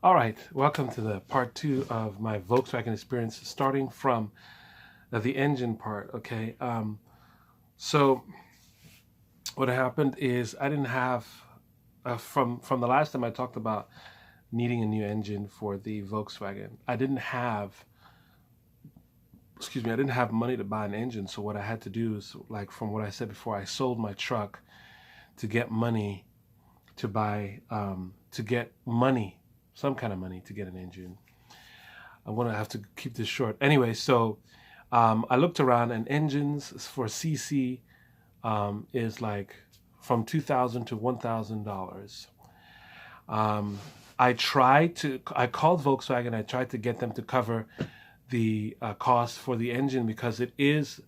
All right, welcome to the part two of my Volkswagen experience, starting from the engine part. Okay, so what happened is I didn't have from the last time I talked about needing a new engine for the Volkswagen. I didn't have money to buy an engine. So what I had to do is, like from what I said before, I sold my truck to get money to buy to get money, some kind of money to get an engine. I'm gonna have to keep this short. Anyway, so I looked around, and engines for CC is like from $2,000 to $1,000. Um, I called Volkswagen. I tried to get them to cover the cost for the engine because it is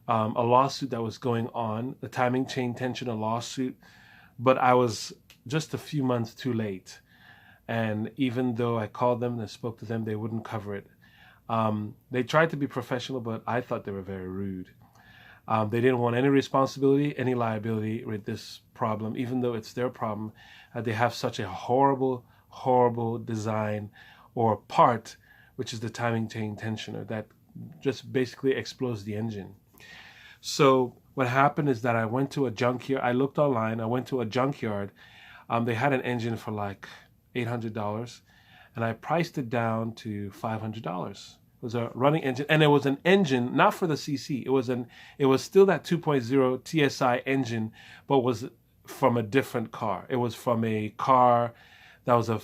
a lawsuit that was going on, a timing chain tension, a lawsuit. But I was just a few months too late. And even though I called them and I spoke to them, they wouldn't cover it. They tried to be professional, but I thought they were very rude. They didn't want any responsibility, any liability with this problem, even though it's their problem. They have such a horrible, horrible design or part, which is the timing chain tensioner, that just basically explodes the engine. So what happened is that I went to a junkyard. I looked online. I went to a junkyard. They had an engine for like $800, and I priced it down to $500. It was a running engine, and it was an engine not for the CC. It was still that 2.0 TSI engine, but was from a different car. It was from a car that was a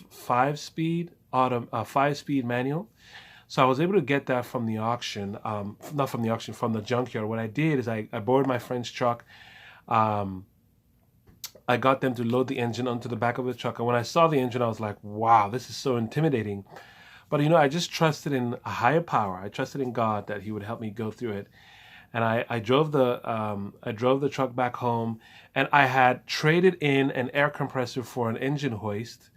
five-speed manual. So I was able to get that from the auction, not from the auction, from the junkyard. What I did is I borrowed my friend's truck. Um, I got them to load the engine onto the back of the truck. And when I saw the engine, I was like, wow, this is so intimidating. But I just trusted in a higher power. I trusted in God that He would help me go through it. And I drove the truck back home, and I had traded in an air compressor for an engine hoist.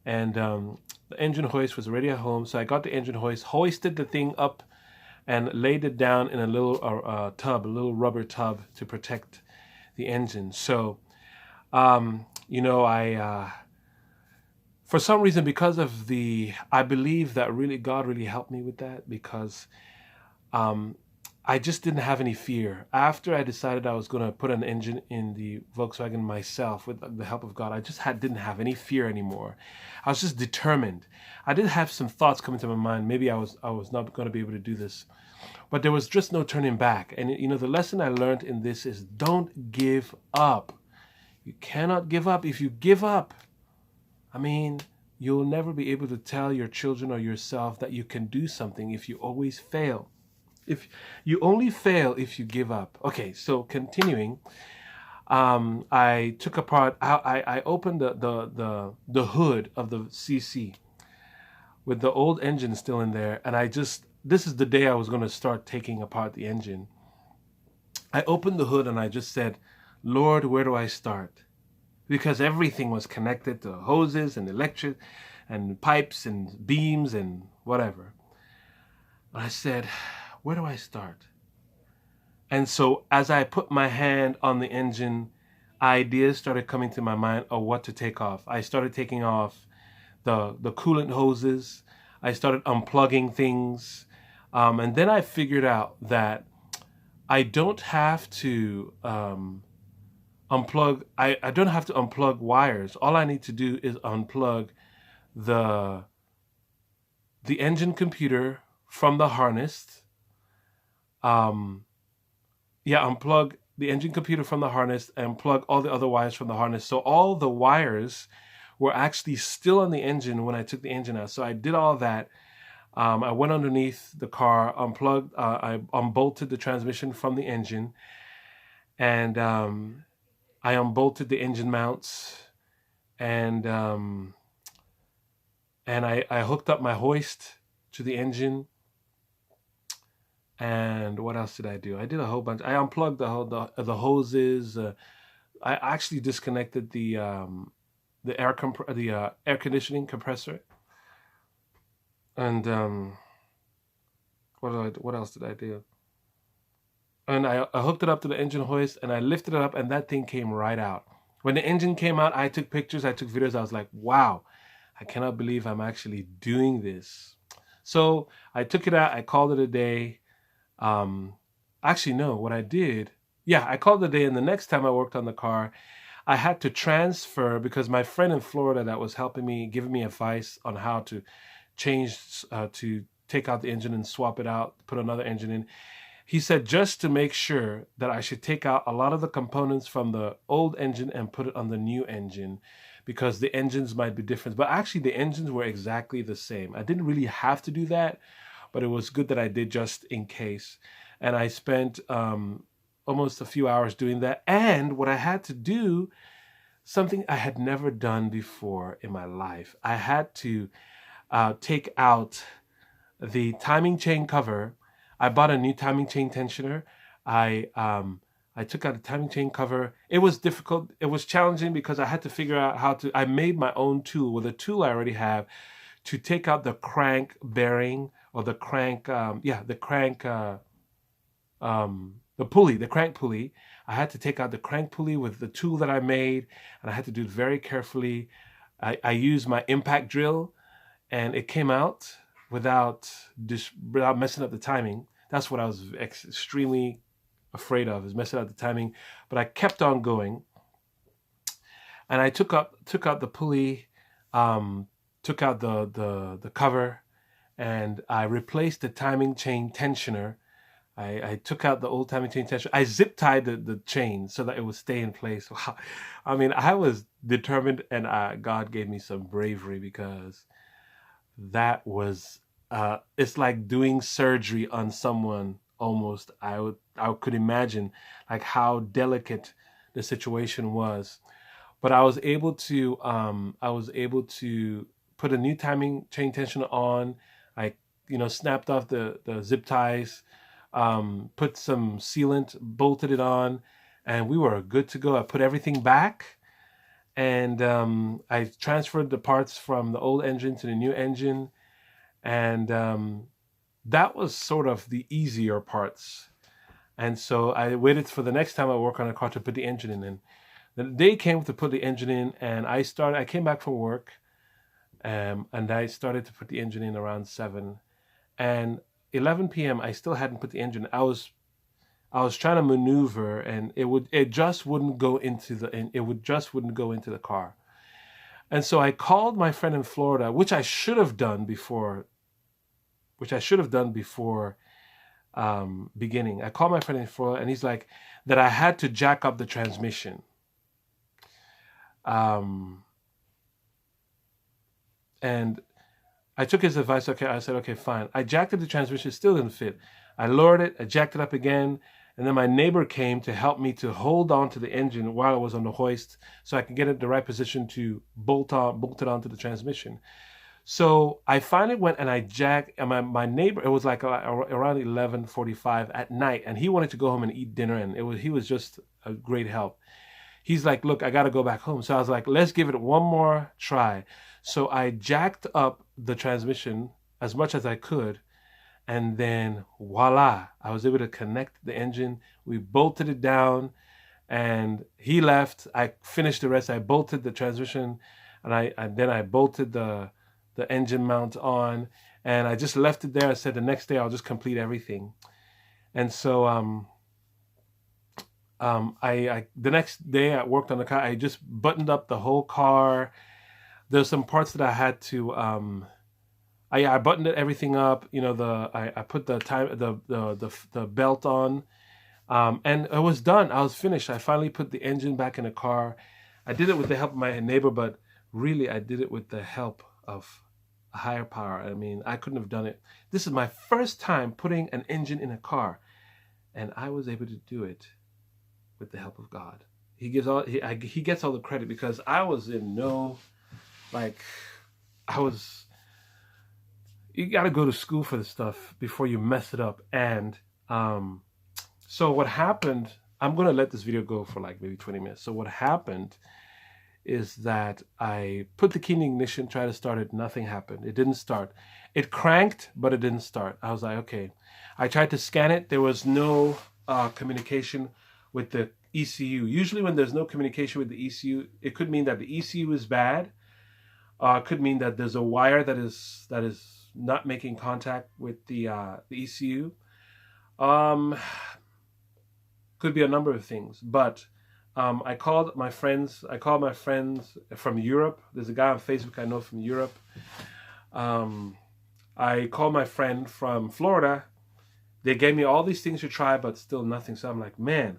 And the engine hoist was already at home, so I got the engine hoist, hoisted the thing up, and laid it down in a little tub, a little rubber tub to protect the engine. So I for some reason, because of I believe that really God really helped me with that, because um, I just didn't have any fear. After I decided I was going to put an engine in the Volkswagen myself with the help of God, I just didn't have any fear anymore. I was just determined. I did have some thoughts coming to my mind. Maybe I was not going to be able to do this, but there was just no turning back. And the lesson I learned in this is don't give up. You cannot give up. If you give up, you'll never be able to tell your children or yourself that you can do something if you always fail. If you only fail if you give up. Okay, so continuing, I took apart. I opened the hood of the CC with the old engine still in there, and this is the day I was going to start taking apart the engine. I opened the hood and I just said, Lord, where do I start? Because everything was connected to hoses and electric and pipes and beams and whatever. I said, where do I start? And so as I put my hand on the engine, ideas started coming to my mind of what to take off. I started taking off the coolant hoses. I started unplugging things. And then I figured out that I don't have to unplug. I don't have to unplug wires. All I need to do is unplug the engine computer from the harness. Unplug the engine computer from the harness and plug all the other wires from the harness. So all the wires were actually still on the engine when I took the engine out. So I did all that. I went underneath the car, unplugged, I unbolted the transmission from the engine, and I unbolted the engine mounts, and I hooked up my hoist to the engine. And what else did I do? I did a whole bunch. I unplugged the hoses. I actually disconnected the air conditioning compressor. And what else did I do? And I hooked it up to the engine hoist, and I lifted it up, and that thing came right out. When the engine came out, I took pictures, I took videos. I was like, wow, I cannot believe I'm actually doing this. So I took it out. I called it a day. Um, Actually, no, what I did, yeah, I called it a day. And the next time I worked on the car, I had to transfer because my friend in Florida that was helping me, giving me advice on how to to take out the engine and swap it out, put another engine in. He said just to make sure that I should take out a lot of the components from the old engine and put it on the new engine because the engines might be different. But actually, the engines were exactly the same. I didn't really have to do that, but it was good that I did just in case. And I spent almost a few hours doing that. And what I had to do, something I had never done before in my life, I had to take out the timing chain cover. I bought a new timing chain tensioner. I took out the timing chain cover. It was difficult. It was challenging because I had to figure out how to. I made my own tool with a tool I already have to take out the crank bearing or the crank. The pulley, the crank pulley. I had to take out the crank pulley with the tool that I made, and I had to do it very carefully. I used my impact drill, and it came out without messing up the timing. That's what I was extremely afraid of, is messing up the timing. But I kept on going, and I took out the pulley, took out the cover, and I replaced the timing chain tensioner. I took out the old timing chain tensioner. I zip tied the chain so that it would stay in place. Wow. I mean, I was determined, and God gave me some bravery because that was it's like doing surgery on someone almost. I could imagine like how delicate the situation was, but I was able to put a new timing chain tensioner on. I snapped off the zip ties, put some sealant, bolted it on, and we were good to go. I put everything back, and I transferred the parts from the old engine to the new engine, and that was sort of the easier parts. And so I waited for the next time I work on a car to put the engine in. And the day came to put the engine in, and I came back from work, and I started to put the engine in around 7. And 11 p.m. I still hadn't put the engine. I was trying to maneuver, and it just wouldn't go into the car. And so I called my friend in Florida, which I should have done before beginning. I called my friend in Florida, and he's like that I had to jack up the transmission. And I took his advice. Okay, I said, okay, fine. I jacked up the transmission, still didn't fit. I lowered it, I jacked it up again, and then my neighbor came to help me to hold on to the engine while I was on the hoist so I could get it in the right position to bolt it onto the transmission. So I finally went and I jacked, and my neighbor, it was like around 11:45 at night, and he wanted to go home and eat dinner, and he was just a great help. He's like, look, I got to go back home. So I was like, let's give it one more try. So I jacked up the transmission as much as I could, and then voila, I was able to connect the engine. We bolted it down, and he left. I finished the rest. I bolted the transmission, and then I bolted the engine mount on, and I just left it there. I said the next day I'll just complete everything. And so the next day I worked on the car. I just buttoned up the whole car. There's some parts that I had to I buttoned everything up. I put the belt on, and it was done. I was finished. I finally put the engine back in the car. I did it with the help of my neighbor, but really I did it with the help of a higher power. I mean, I couldn't have done it. This is my first time putting an engine in a car, and I was able to do it with the help of God. He gets all the credit because I was in you got to go to school for this stuff before you mess it up. And so what happened, I'm going to let this video go for like maybe 20 minutes. So what happened is that I put the key in the ignition, tried to start it, nothing happened. It didn't start. It cranked, but it didn't start. I was like, okay. I tried to scan it. There was no communication with the ECU. Usually when there's no communication with the ECU, it could mean that the ECU is bad, Could mean that there's a wire that is not making contact with the ECU. Um, could be a number of things, but I called my friends. I called my friends from Europe. There's a guy on Facebook I know from Europe. I called my friend from Florida. They gave me all these things to try, but still nothing. So I'm like, man,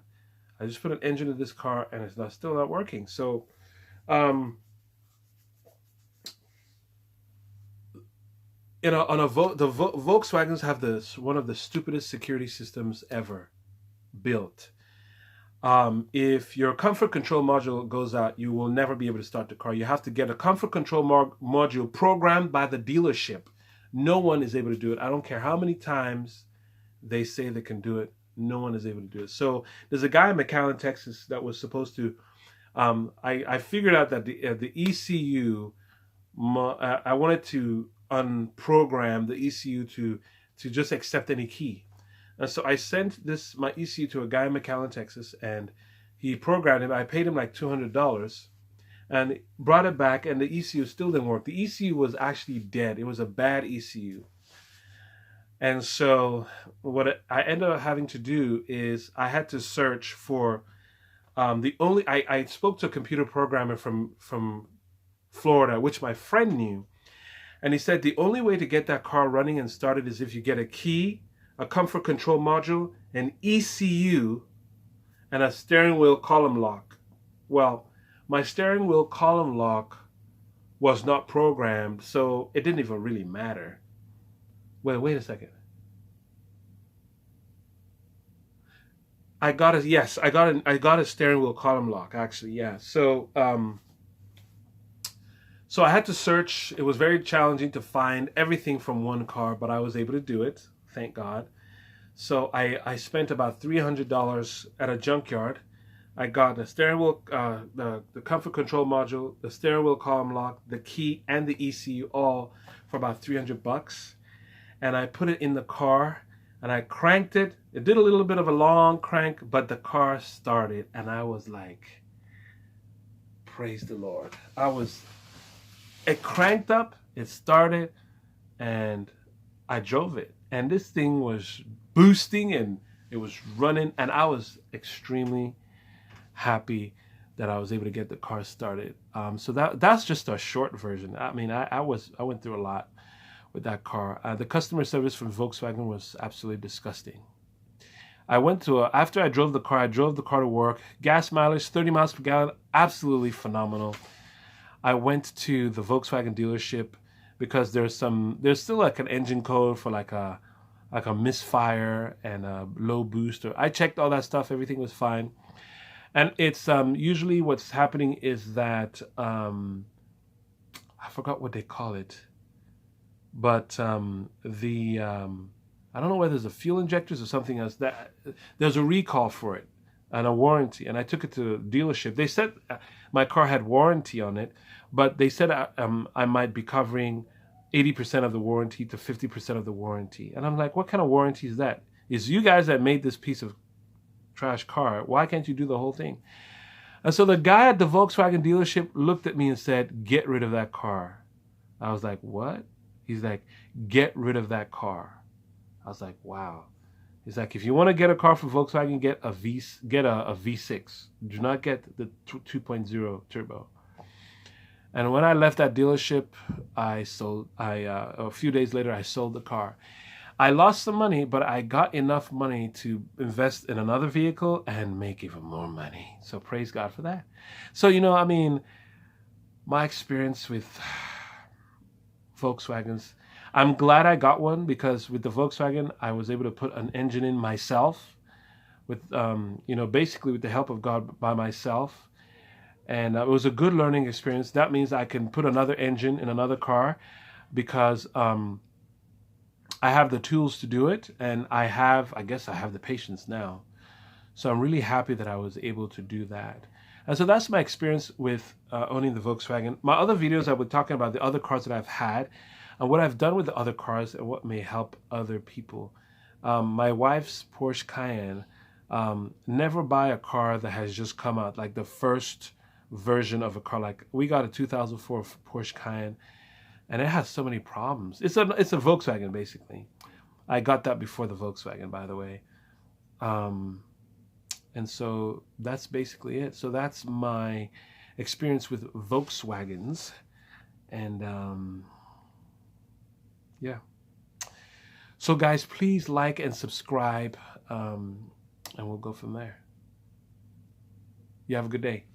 I just put an engine in this car and it's still not working. So, the Volkswagens have one of the stupidest security systems ever built. If your comfort control module goes out, you will never be able to start the car. You have to get a comfort control module programmed by the dealership. No one is able to do it. I don't care how many times they say they can do it. No one is able to do it. So there's a guy in McAllen, Texas that was supposed to, I figured out that the ECU, I wanted to unprogram the ECU to just accept any key. And so I sent my ECU to a guy in McAllen, Texas, and he programmed it. I paid him like $200 and brought it back, and the ECU still didn't work. The ECU was actually dead. It was a bad ECU. And so what I ended up having to do is I had to search for I spoke to a computer programmer from Florida, which my friend knew. And he said the only way to get that car running and started is if you get a key, a comfort control module, an ECU, and a steering wheel column lock. Well, my steering wheel column lock was not programmed, so it didn't even really matter. Wait a second. I got a steering wheel column lock, actually, yeah. So I had to search. It was very challenging to find everything from one car, but I was able to do it, thank God. So I spent about $300 at a junkyard. I got the steering wheel, the comfort control module, the steering wheel column lock, the key, and the ECU, all for about $300. And I put it in the car, and I cranked it. It did a little bit of a long crank, but the car started, and I was like, praise the Lord. It cranked up, it started, and I drove it. And this thing was boosting, and it was running, and I was extremely happy that I was able to get the car started. So that's just a short version. I mean, I went through a lot with that car. The customer service from Volkswagen was absolutely disgusting. After I drove the car to work. Gas mileage, 30 miles per gallon, absolutely phenomenal. I went to the Volkswagen dealership because there's still like an engine code for like a misfire and a low booster. I checked all that stuff, everything was fine. And it's usually what's happening is that I forgot what they call it. But I don't know whether it's a fuel injectors or something else. There's a recall for it and a warranty. And I took it to the dealership. They said my car had warranty on it, but they said I might be covering 80% of the warranty to 50% of the warranty. And I'm like, what kind of warranty is that? It's you guys that made this piece of trash car. Why can't you do the whole thing? And so the guy at the Volkswagen dealership looked at me and said, get rid of that car. I was like, what? He's like, get rid of that car. I was like, wow. He's like, if you want to get a car from Volkswagen, get a V6. Do not get the 2.0 turbo. And when I left that dealership, a few days later, I sold the car. I lost some money, but I got enough money to invest in another vehicle and make even more money. So praise God for that. So, I mean, my experience with Volkswagens, I'm glad I got one because with the Volkswagen, I was able to put an engine in myself with, basically with the help of God by myself. And it was a good learning experience. That means I can put another engine in another car because I have the tools to do it, and I guess I have the patience now. So I'm really happy that I was able to do that. And so that's my experience with owning the Volkswagen. My other videos, I was talking about the other cars that I've had and what I've done with the other cars and what may help other people. My wife's Porsche Cayenne, never buy a car that has just come out, like the first version of a car. Like we got a 2004 Porsche Cayenne, and it has so many problems. It's a Volkswagen basically. I got that before the Volkswagen, by the way. And so that's basically it. So that's my experience with Volkswagens. And yeah. So guys, please like and subscribe, and we'll go from there. You have a good day.